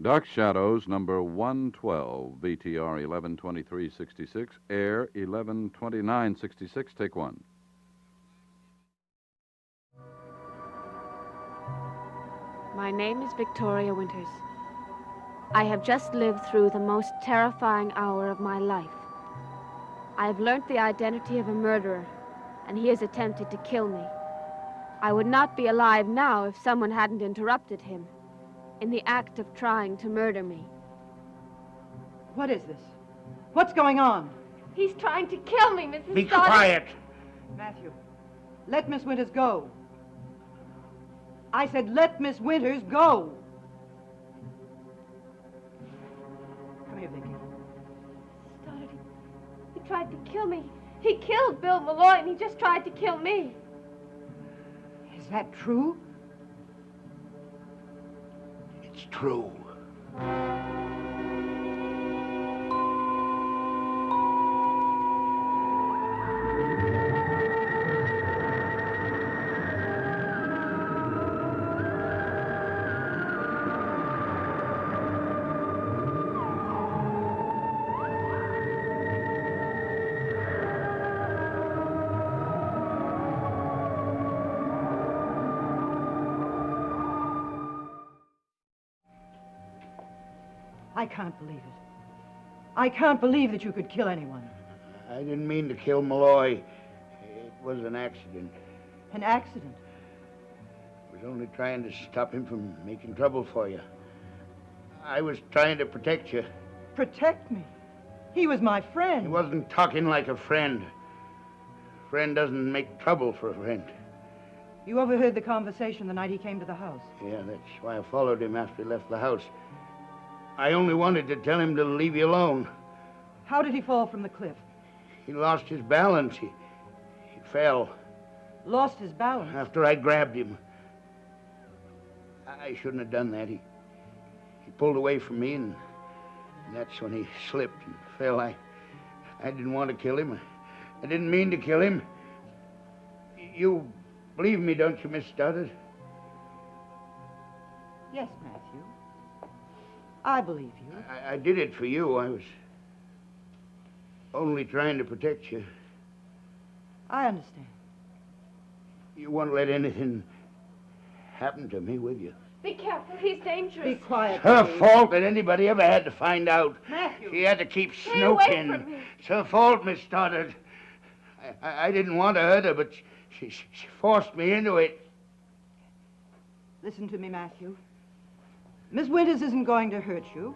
Dark Shadows, number 112, BTR 112366, Air 112966, take one. My name is Victoria Winters. I have just lived through the most terrifying hour of my life. I have learnt the identity of a murderer, and he has attempted to kill me. I would not be alive now if someone hadn't interrupted him in the act of trying to murder me. What is this? What's going on? He's trying to kill me, Mrs. Be Stoddard. quiet. Matthew, let Miss Winters go. I said let Miss Winters go. Come here, Vicky. Stoddard, he tried to kill me. He killed Bill Malloy, and he just tried to kill me. Is that true? It's true. I can't believe it. I can't believe that you could kill anyone. I didn't mean to kill Malloy. It was an accident. An accident. I was only trying to stop him from making trouble for you. I was trying to protect you. Protect me. He was my friend. He wasn't talking like a friend. A friend doesn't make trouble for a friend. You overheard the conversation the night he came to the house. Yeah, that's why I followed him after he left the house. I only wanted to tell him to leave you alone. How did he fall from the cliff? He lost his balance. He fell Lost his balance. after I grabbed him. I shouldn't have done that. He pulled away from me, and that's when he slipped and fell. I didn't want to kill him. I didn't mean to kill him. You believe me, don't you, Miss Stoddard? Yes, Matthew. I believe you. I did it for you. I was only trying to protect you. I understand. You won't let anything happen to me, will you? Be careful, he's dangerous. Be quiet. It's her please. fault that anybody ever had to find out. Matthew. She had to keep Stay away snooping. from me. It's her fault, Miss Stoddard. I didn't want to hurt her, but she forced me into it. Listen to me, Matthew. Miss Winters isn't going to hurt you.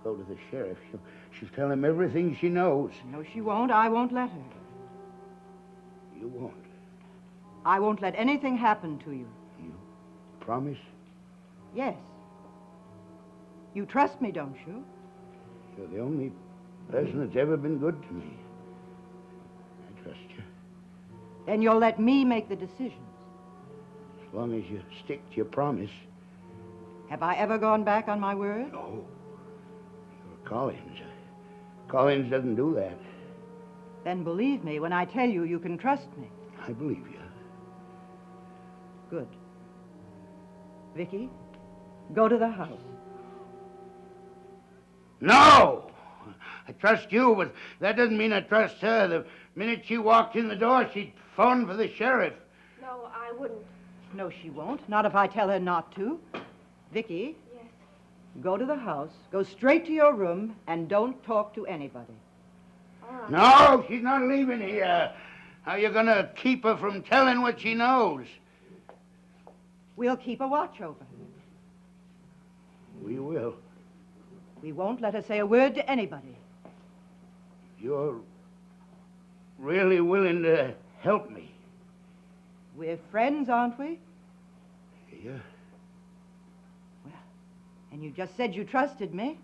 Go to the sheriff. She'll tell him everything she knows. No, she won't. I won't let her. You won't. I won't let anything happen to you. You promise? Yes. You trust me, don't you? You're the only person that's ever been good to me. I trust you. Then you'll let me make the decisions. As long as you stick to your promise. Have I ever gone back on my word? No. You're Collins. Collins doesn't do that. Then believe me when I tell you you can trust me. I believe you. Good. Vicky, go to the house. No! I trust you, but that doesn't mean I trust her. The minute she walked in the door, she'd phone for the sheriff. No, I wouldn't. No, she won't. Not if I tell her not to. Vicky. Yes. Go to the house, go straight to your room, and don't talk to anybody. All right. No, she's not leaving here. How you gonna keep her from telling what she knows? We'll keep a watch over her. We will. We won't let her say a word to anybody. You're really willing to help me. We're friends, aren't we? Yeah. Well, and you just said you trusted me.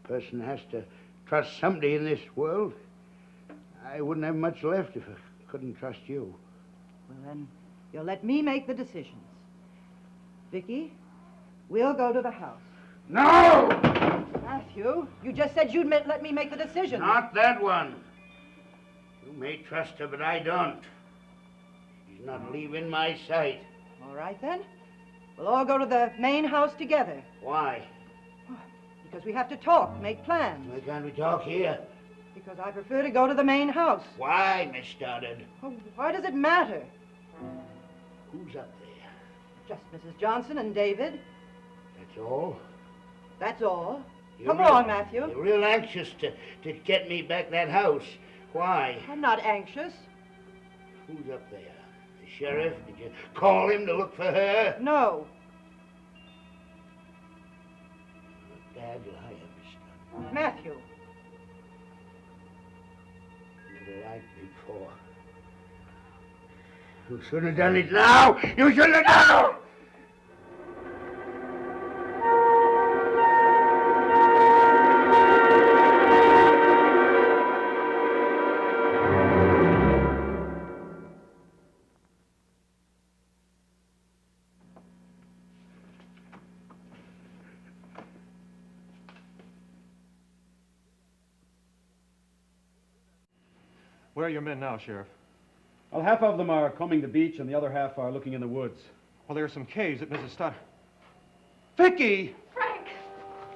Person has to trust somebody in this world. I wouldn't have much left if I couldn't trust you. Well, then, you'll let me make the decisions. Vicky, we'll go to the house. No! Matthew, you just said you'd let me make the decisions. Not that one. You may trust her, but I don't. She's not leaving my sight. All right, then. We'll all go to the main house together. Why? Because we have to talk, make plans. Why can't we talk here? Because I prefer to go to the main house. Why, Miss Stoddard? Oh, why does it matter? Who's up there? Just Mrs. Johnson and David. That's all? That's all. You're Come real- on, Matthew. You're real anxious to get me back that house. Why? I'm not anxious. Who's up there? The sheriff? Did you call him to look for her? No. A bad liar, Miss Stoddard. Matthew. Never liked me before. You shouldn't have done it now! You shouldn't have done it! Where are your men now, Sheriff? Well, half of them are combing the beach, and the other half are looking in the woods. Well, there are some caves at Mrs. Stoddard. Vicky! Frank!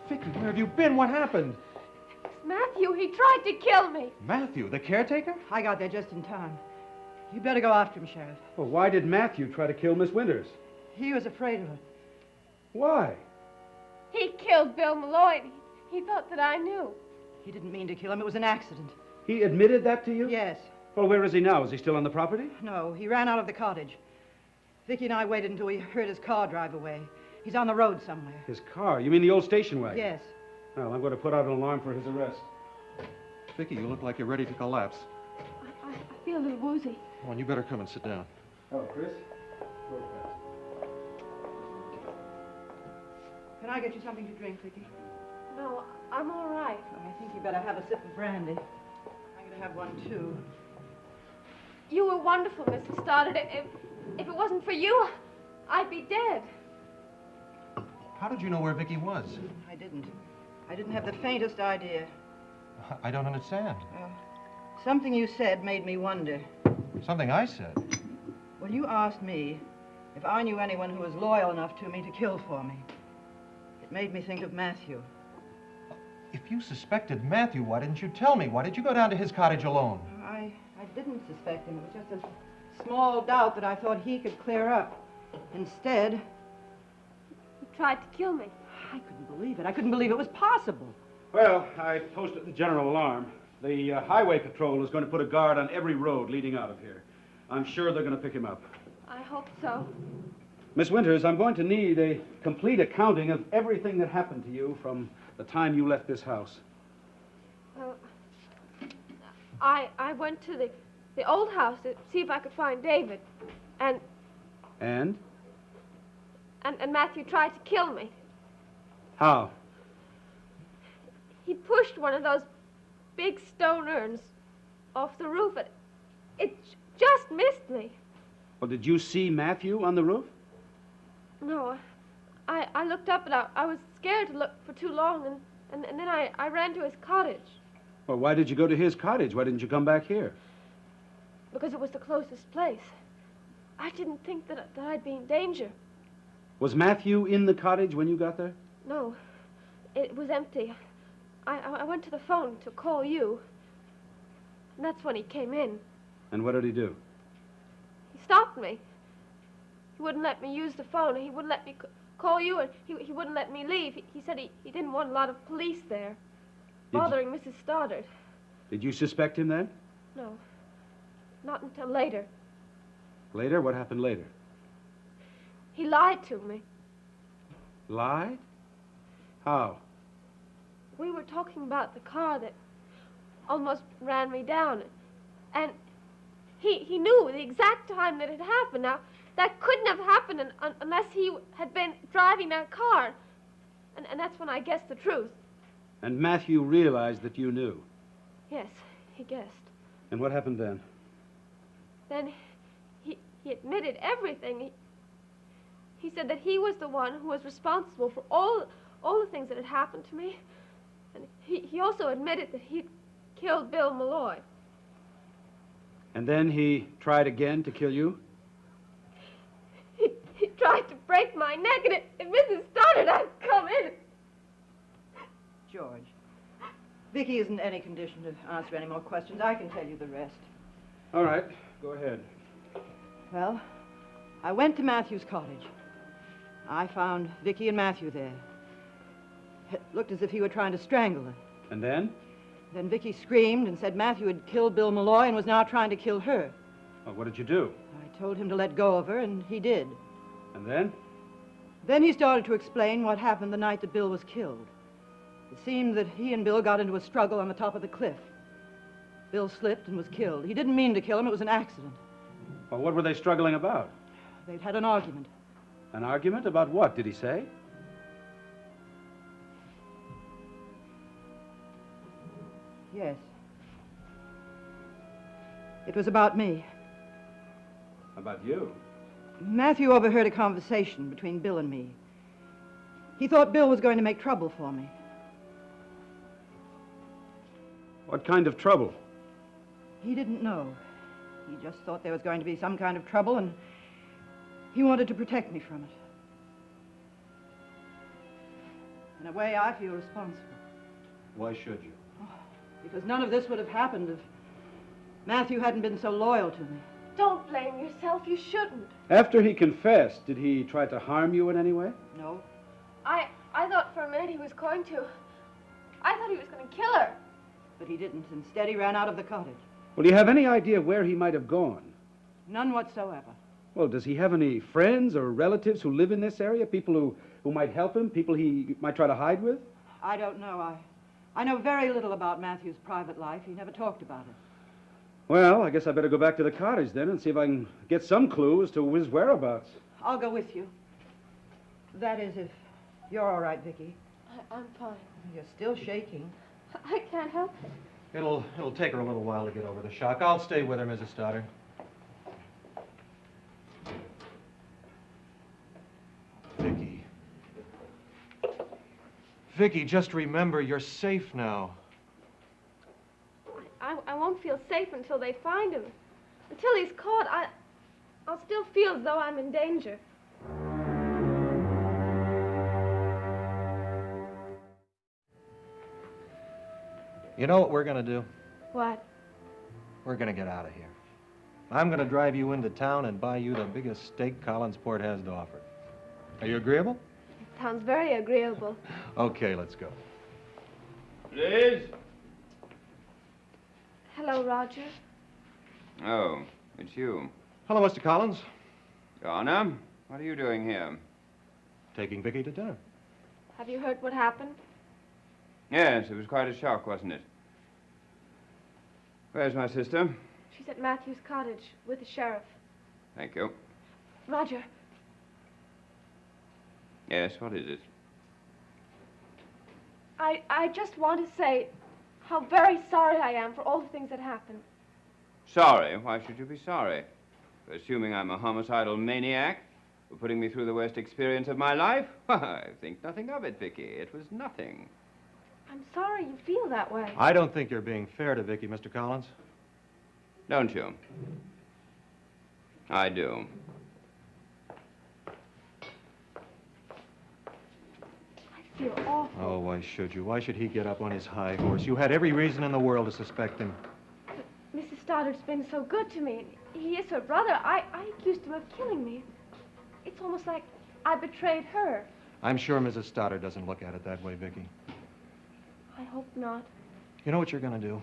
Vicky, where have you been? What happened? Matthew, he tried to kill me. Matthew, the caretaker? I got there just in time. You better go after him, Sheriff. Well, why did Matthew try to kill Miss Winters? He was afraid of her. Why? He killed Bill Malloy. He thought that I knew. He didn't mean to kill him. It was an accident. He admitted that to you? Yes. Well, where is he now? Is he still on the property? No, he ran out of the cottage. Vicky and I waited until we heard his car drive away. He's on the road somewhere. His car? You mean the old station wagon? Yes. Well, I'm going to put out an alarm for his arrest. Vicky, you look like you're ready to collapse. I feel a little woozy. Well, you better come and sit down. Oh, Chris? Go fast. Can I get you something to drink, Vicky? No, I'm all right. I think you better have a sip of brandy. I'm going to have one, too. You were wonderful, Mrs. Stoddard. If it wasn't for you, I'd be dead. How did you know where Vicky was? I didn't. I didn't have the faintest idea. I don't understand. Something you said made me wonder. Something I said. Well, you asked me if I knew anyone who was loyal enough to me to kill for me. It made me think of Matthew. If you suspected Matthew, why didn't you tell me? Why did you go down to his cottage alone? I didn't suspect him. It was just a small doubt that I thought he could clear up. Instead, He tried to kill me. I couldn't believe it. I couldn't believe it was possible. Well, I posted the general alarm. The highway patrol is going to put a guard on every road leading out of here. I'm sure they're going to pick him up. I hope so. Miss Winters, I'm going to need a complete accounting of everything that happened to you from the time you left this house. Well, I went to the old house to see if I could find David. And And? Matthew tried to kill me. How? He pushed one of those big stone urns off the roof. It just missed me. Well, did you see Matthew on the roof? No, I looked up and I was scared to look for too long, and then I ran to his cottage Well, why did you go to his cottage? Why didn't you come back here? because it was the closest place. I didn't think that I'd be in danger. Was Matthew in the cottage when you got there? No, it was empty. I went to the phone to call you, and that's when he came in. And what did he do? He stopped me. He wouldn't let me use the phone. He wouldn't let me call you, and he wouldn't let me leave. He said he didn't want a lot of police there, bothering Mrs. Stoddard. Did you suspect him then? No, not until later. Later? What happened later? He lied to me. Lied? How? We were talking about the car that almost ran me down, and he knew the exact time that it happened. Now, that couldn't have happened unless he had been driving that car, and that's when I guessed the truth. And Matthew realized that you knew. Yes, he guessed. And what happened then? Then he admitted everything. He said that he was the one who was responsible for all the things that had happened to me. And he also admitted that he'd killed Bill Malloy. And then he tried again to kill you? He tried to break my neck, and if Mrs. Stoddard had come in, George, Vicky isn't in any condition to answer any more questions. I can tell you the rest. All right, go ahead. Well, I went to Matthew's cottage. I found Vicky and Matthew there. It looked as if he were trying to strangle her. And then? Then Vicky screamed and said Matthew had killed Bill Malloy and was now trying to kill her. Well, what did you do? I told him to let go of her, and he did. And then? Then he started to explain what happened the night that Bill was killed. It seemed that he and Bill got into a struggle on the top of the cliff. Bill slipped and was killed. He didn't mean to kill him. It was an accident. Well, what were they struggling about? They'd had an argument. An argument about what, did he say? Yes. It was about me. About you? Matthew overheard a conversation between Bill and me. He thought Bill was going to make trouble for me. What kind of trouble? He didn't know. He just thought there was going to be some kind of trouble, and he wanted to protect me from it. In a way, I feel responsible. Why should you? Because none of this would have happened if Matthew hadn't been so loyal to me. Don't blame yourself. You shouldn't. After he confessed, did he try to harm you in any way? No. I thought for a minute he was going to. I thought he was going to kill her. But he didn't. Instead, he ran out of the cottage. Well, do you have any idea where he might have gone? None whatsoever. Well, does he have any friends or relatives who live in this area? People who might help him? People he might try to hide with? I don't know. I know very little about Matthew's private life. He never talked about it. Well, I guess I better go back to the cottage then and see if I can get some clue as to his whereabouts. I'll go with you. That is, if you're all right, Vicky. I'm fine. You're still shaking. I can't help it. It'll take her a little while to get over the shock. I'll stay with her, Mrs. Stoddard. Vicky. Vicky, just remember, you're safe now. I won't feel safe until they find him. Until he's caught, I'll still feel as though I'm in danger. You know what we're going to do? What? We're going to get out of here. I'm going to drive you into town and buy you the biggest steak Collinsport has to offer. Are you agreeable? It sounds very agreeable. Okay, let's go. Liz? Hello, Roger. Oh, it's you. Hello, Mr. Collins. Donna, what are you doing here? Taking Vicky to dinner. Have you heard what happened? Yes, it was quite a shock, wasn't it? Where's my sister? She's at Matthew's cottage with the sheriff. Thank you. Roger, Yes, what is it? I just want to say how very sorry I am for all the things that happened. Sorry? Why should you be sorry? For assuming I'm a homicidal maniac? For putting me through the worst experience of my life? I think nothing of it, Vicky. It was nothing. I'm sorry you feel that way. I don't think you're being fair to Vicky, Mr. Collins. Don't you? I do. I feel awful. Oh, why should you? Why should he get up on his high horse? You had every reason in the world to suspect him. Mrs. Stoddard's been so good to me. He is her brother. I accused him of killing me. It's almost like I betrayed her. I'm sure Mrs. Stoddard doesn't look at it that way, Vicky. I hope not. You know what you're going to do?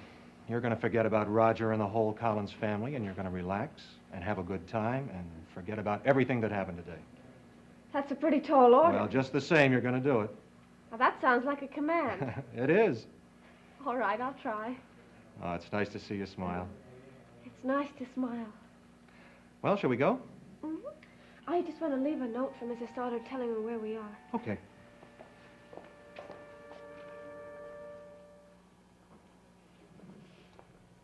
You're going to forget about Roger and the whole Collins family, and you're going to relax and have a good time and forget about everything that happened today. That's a pretty tall order. Well, just the same, you're going to do it. Now, that sounds like a command. It is. All right, I'll try. Oh, it's nice to see you smile. It's nice to smile. Well, shall we go? Mm-hmm. I just want to leave a note for Mrs. Stoddard telling her where we are. Okay.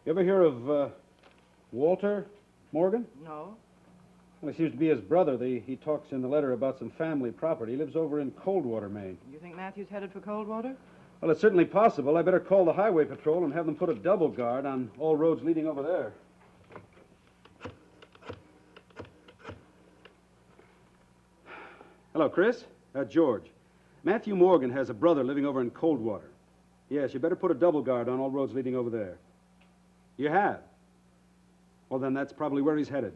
You ever hear of Walter Morgan? No. Well, he seems to be his brother. He talks in the letter about some family property. He lives over in Coldwater, Maine. You think Matthew's headed for Coldwater? Well, it's certainly possible. I better call the highway patrol and have them put a double guard on all roads leading over there. Hello, Chris. George. Matthew Morgan has a brother living over in Coldwater. Yes, you better put a double guard on all roads leading over there. You have? Well, then that's probably where he's headed.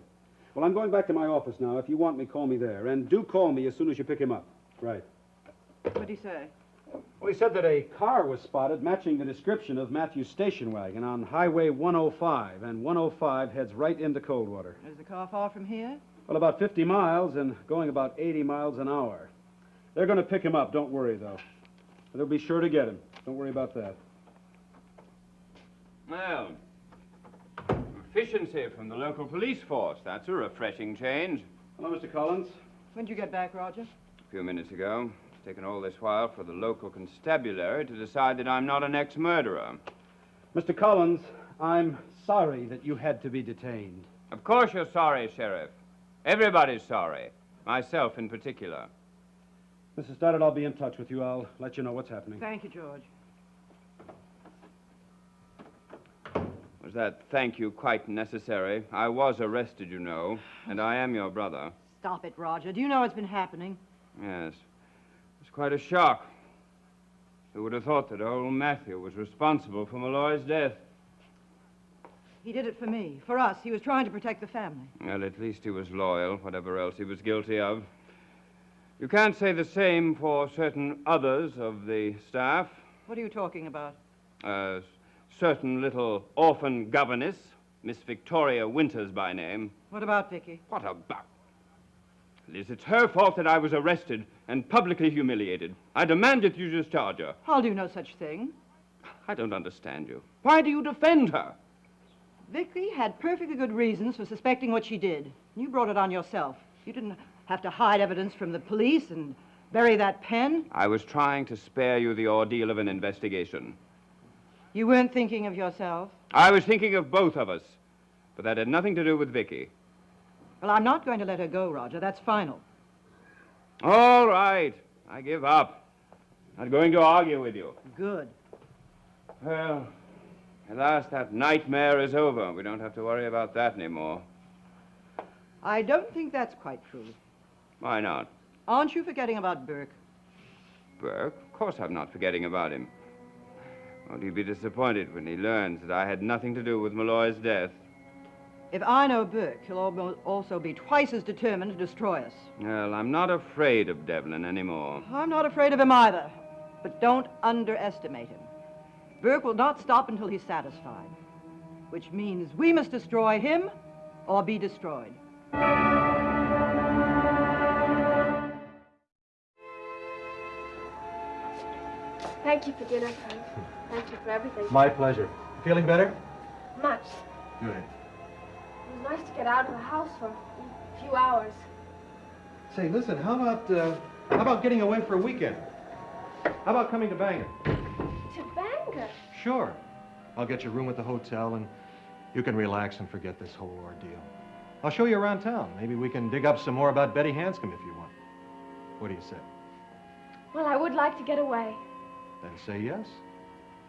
Well, I'm going back to my office now. If you want me, call me there. And do call me as soon as you pick him up. Right. What'd he say? Well, he said that a car was spotted matching the description of Matthew's station wagon on Highway 105, and 105 heads right into Coldwater. Is the car far from here? Well, about 50 miles and going about 80 miles an hour. They're going to pick him up. Don't worry, though. They'll be sure to get him. Don't worry about that. Well, efficiency from the local police force. That's a refreshing change. Hello, Mr. Collins. When'd you get back, Roger? A few minutes ago. It's taken all this while for the local constabulary to decide that I'm not an ex-murderer. Mr. Collins, I'm sorry that you had to be detained. Of course you're sorry, Sheriff. Everybody's sorry. Myself in particular. Mrs. Stoddard, I'll be in touch with you. I'll let you know what's happening. Thank you, George. Was that thank you quite necessary? I was arrested, you know, and I am your brother. Stop it, Roger. Do you know what's been happening? Yes. It's quite a shock. Who would have thought that old Matthew was responsible for Malloy's death? He did it for me, for us. He was trying to protect the family. Well, at least he was loyal, whatever else he was guilty of. You can't say the same for certain others of the staff. What are you talking about? A certain little orphan governess, Miss Victoria Winters by name. What about Vicky? What about? Liz, it's her fault that I was arrested and publicly humiliated. I demand that you discharge her. I'll do no such thing. I don't understand you. Why do you defend her? Vicky had perfectly good reasons for suspecting what she did. You brought it on yourself. You didn't have to hide evidence from the police and bury that pen. I was trying to spare you the ordeal of an investigation. You weren't thinking of yourself. I was thinking of both of us, but that had nothing to do with Vicky. Well, I'm not going to let her go, Roger. That's final. All right. I give up. Not going to argue with you. Good. Well, at last that nightmare is over. We don't have to worry about that anymore. I don't think that's quite true. Why not? Aren't you forgetting about Burke? Burke? Of course I'm not forgetting about him. Won't he be disappointed when he learns that I had nothing to do with Malloy's death? If I know Burke, he'll also be twice as determined to destroy us. Well, I'm not afraid of Devlin anymore. I'm not afraid of him either. But don't underestimate him. Burke will not stop until he's satisfied. Which means we must destroy him or be destroyed. Thank you for dinner, Frank. Thank you for everything. My pleasure. Feeling better? Much. Good. It was nice to get out of the house for a few hours. Say, listen, how about getting away for a weekend? How about coming to Bangor? To Bangor? Sure. I'll get you a room at the hotel, and you can relax and forget this whole ordeal. I'll show you around town. Maybe we can dig up some more about Betty Hanscom if you want. What do you say? Well, I would like to get away. Then say yes.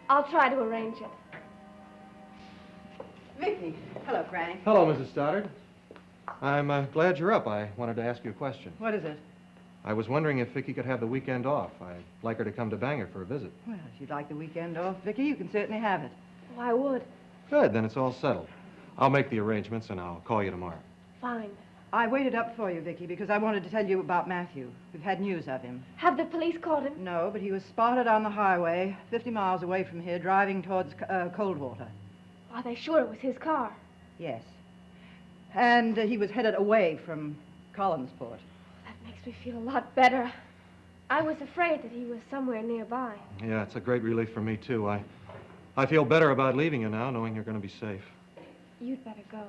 I'll try to arrange it. Vicky. Hello, Frank. Hello, Mrs. Stoddard. I'm glad you're up. I wanted to ask you a question. What is it? I was wondering if Vicky could have the weekend off. I'd like her to come to Bangor for a visit. Well, if you'd like the weekend off, Vicky, you can certainly have it. Oh, I would. Good, then it's all settled. I'll make the arrangements, and I'll call you tomorrow. Fine. I waited up for you, Vicky, because I wanted to tell you about Matthew. We've had news of him. Have the police caught him? No, but he was spotted on the highway, 50 miles away from here, driving towards Coldwater. Are they sure it was his car? Yes. And he was headed away from Collinsport. That makes me feel a lot better. I was afraid that he was somewhere nearby. Yeah, it's a great relief for me, too. I feel better about leaving you now, knowing you're going to be safe. You'd better go.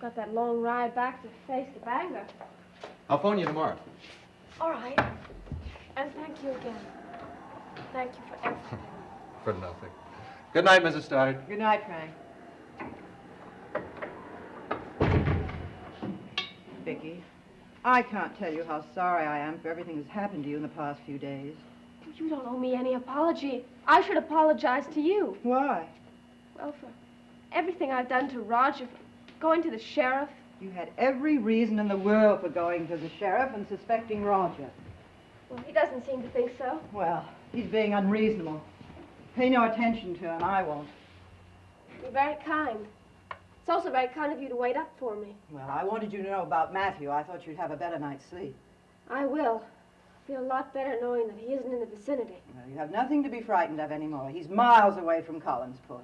Got that long ride back to face the Bangor. I'll phone you tomorrow. All right. And thank you again. Thank you for everything. For nothing. Good night, Mrs. Stoddard. Good night, Frank. Vicky, I can't tell you how sorry I am for everything that's happened to you in the past few days. You don't owe me any apology. I should apologize to you. Why? Well, for everything I've done to Roger, for going to the sheriff. You had every reason in the world for going to the sheriff and suspecting Roger. Well, he doesn't seem to think so. Well, he's being unreasonable. Pay no attention to him. I won't. You're very kind. It's also very kind of you to wait up for me. Well, I wanted you to know about Matthew. I thought you'd have a better night's sleep. I will. I feel a lot better knowing that he isn't in the vicinity. Well, you have nothing to be frightened of anymore. He's miles away from Collinsport.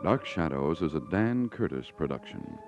Dark Shadows is a Dan Curtis production.